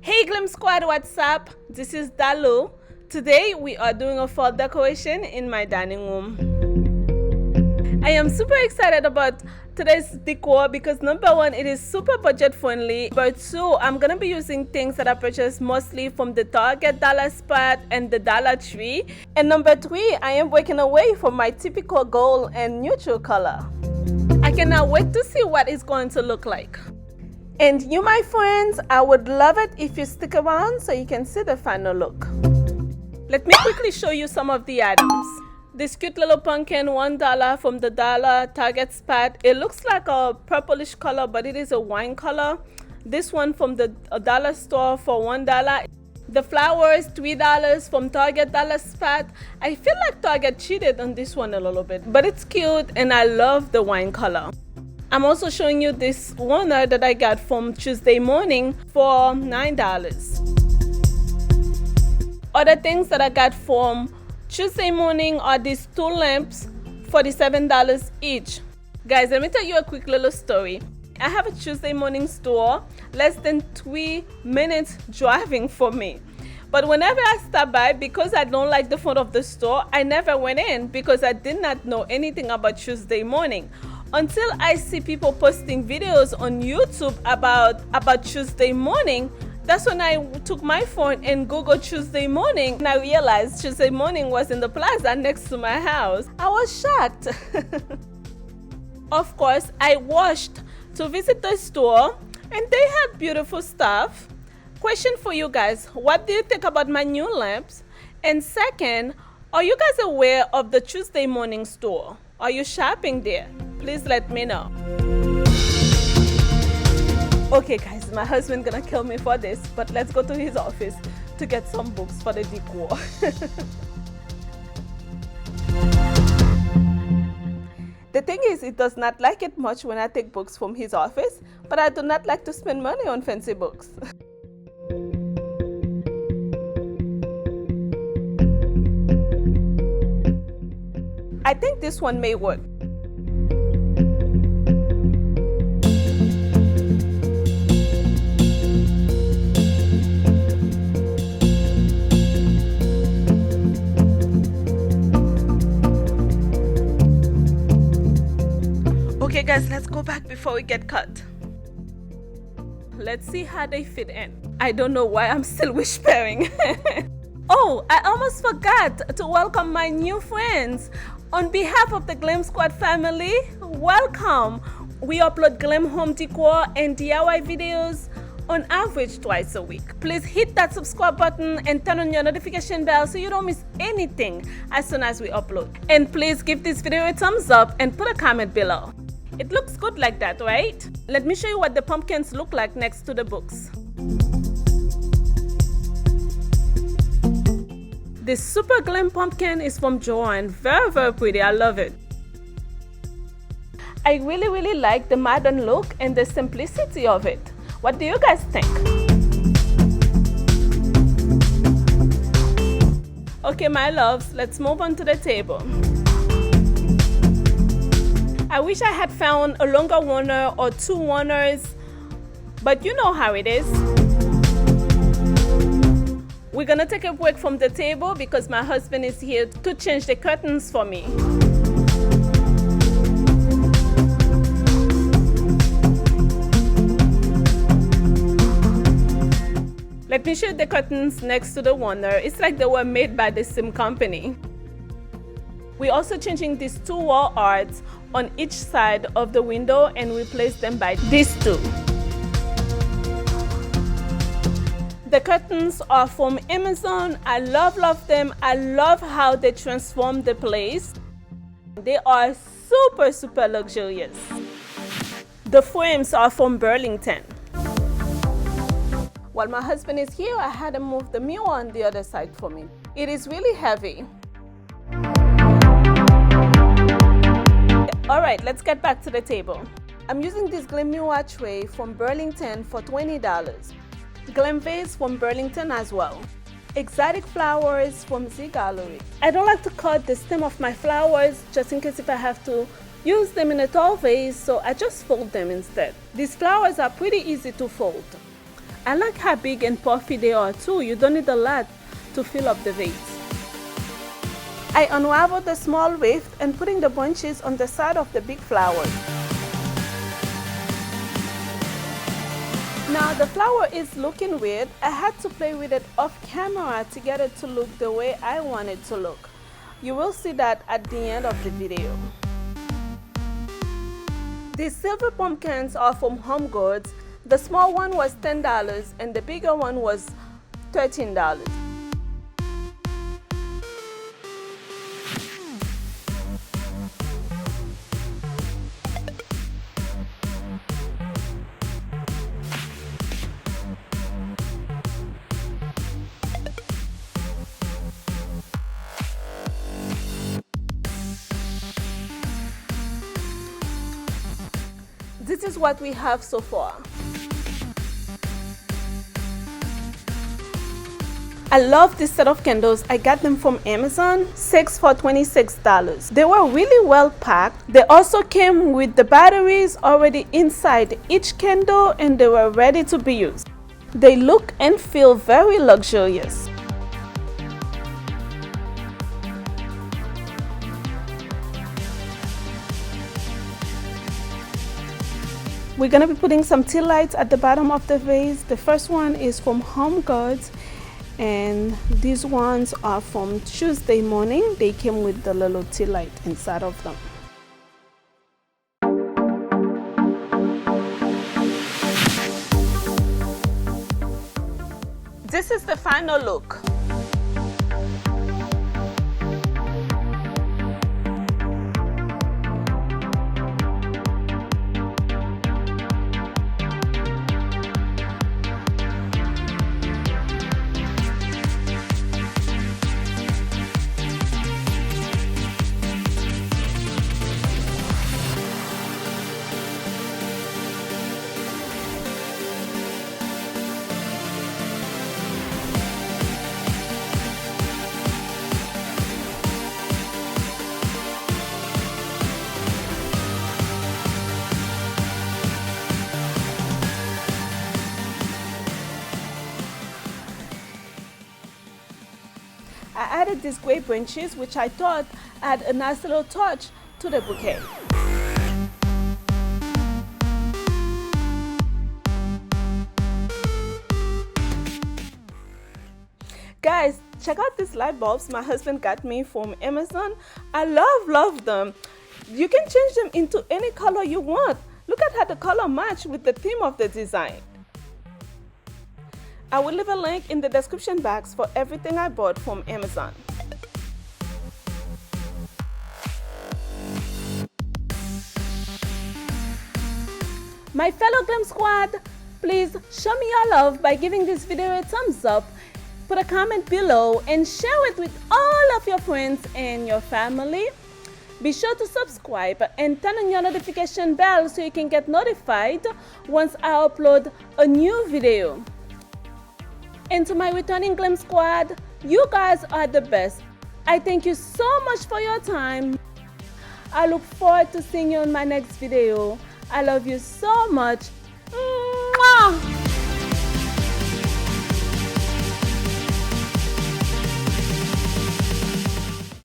Hey Glam Squad, what's up? This is Dalou. Today we are doing a fall decoration in my dining room. I am super excited about today's decor because number one, it is super budget friendly. Number two, I'm gonna be using things that I purchased mostly from the Target dollar spot and the Dollar Tree. And number three, I am breaking away from my typical gold and neutral color. I cannot wait to see what it's going to look like. And you, my friends, I would love it if you stick around so you can see the final look. Let me quickly show you some of the items. This cute little pumpkin, $1 from the dollar Target spot. It looks like a purplish color, but it is a wine color. This one from the dollar store for $1. The flowers, $3 from Target dollar spot. I feel like Target cheated on this one a little bit, but it's cute and I love the wine color. I'm also showing you this runner that I got from Tuesday Morning for $9. Other things that I got from Tuesday Morning are these two lamps, $47 each. Guys, let me tell you a quick little story. I have a Tuesday Morning store less than 3 minutes driving from me. But whenever I stop by, because I don't like the front of the store, I never went in because I did not know anything about Tuesday Morning. Until I see people posting videos on YouTube about Tuesday Morning, that's when I took my phone and Googled Tuesday Morning, and I realized Tuesday Morning was in the plaza next to my house. I was shocked. Of course, I rushed to visit the store and they had beautiful stuff. Question for you guys, what do you think about my new lamps? And second, are you guys aware of the Tuesday Morning store? Are you shopping there? Please let me know. Okay guys, my husband gonna kill me for this, but let's go to his office to get some books for the decor. The thing is, he does not like it much when I take books from his office, but I do not like to spend money on fancy books. I think this one may work. Okay guys, let's go back before we get cut. Let's see how they fit in. I don't know why I'm still whispering. Oh, I almost forgot to welcome my new friends. On behalf of the Glam Squad family, welcome. We upload glam home decor and DIY videos on average twice a week. Please hit that subscribe button and turn on your notification bell so you don't miss anything as soon as we upload. And please give this video a thumbs up and put a comment below. It looks good like that, right? Let me show you what the pumpkins look like next to the books. This super glam pumpkin is from Joanne. Very, very pretty. I love it. I really like the modern look and the simplicity of it. What do you guys think? Okay, my loves, let's move on to the table. I wish I had found a longer runner or two runners, but you know how it is. We're gonna take a break from the table because my husband is here to change the curtains for me. Let me show you the curtains next to the runner. It's like they were made by the same company. We're also changing these two wall arts on each side of the window and replace them by these two. The curtains are from Amazon. I love them. I love how they transform the place. They are super luxurious. The frames are from Burlington. While my husband is here, I had to move the mirror on the other side for me. It is really heavy. All right, let's get back to the table. I'm using this glam mirror tray from Burlington for $20. Glam Vase from Burlington as well. Exotic flowers from Z Gallery. I don't like to cut the stem of my flowers just in case if I have to use them in a tall vase, so I just fold them instead. These flowers are pretty easy to fold. I like how big and puffy they are too. You don't need a lot to fill up the vase. I unraveled the small wreath and putting the bunches on the side of the big flowers. Now the flower is looking weird. I had to play with it off camera to get it to look the way I want it to look. You will see that at the end of the video. These silver pumpkins are from Home Goods. The small one was $10 and the bigger one was $13. This is what we have so far. I love this set of candles. I got them from Amazon, 6 for $26. They were really well packed. They also came with the batteries already inside each candle and they were ready to be used. They look and feel very luxurious. We're gonna be putting some tea lights at the bottom of the vase. The first one is from Home Goods and these ones are from Tuesday Morning. They came with the little tea light inside of them. This is the final look. I added these gray branches, which I thought add a nice little touch to the bouquet. Guys, check out these light bulbs my husband got me from Amazon. I love them. You can change them into any color you want. Look at how the color match with the theme of the design. I will leave a link in the description box for everything I bought from Amazon. My fellow Glam Squad, please show me your love by giving this video a thumbs up, put a comment below, and share it with all of your friends and your family. Be sure to subscribe and turn on your notification bell so you can get notified once I upload a new video. And to my returning Glam Squad, you guys are the best. I thank you so much for your time. I look forward to seeing you in my next video. I love you so much. Mwah!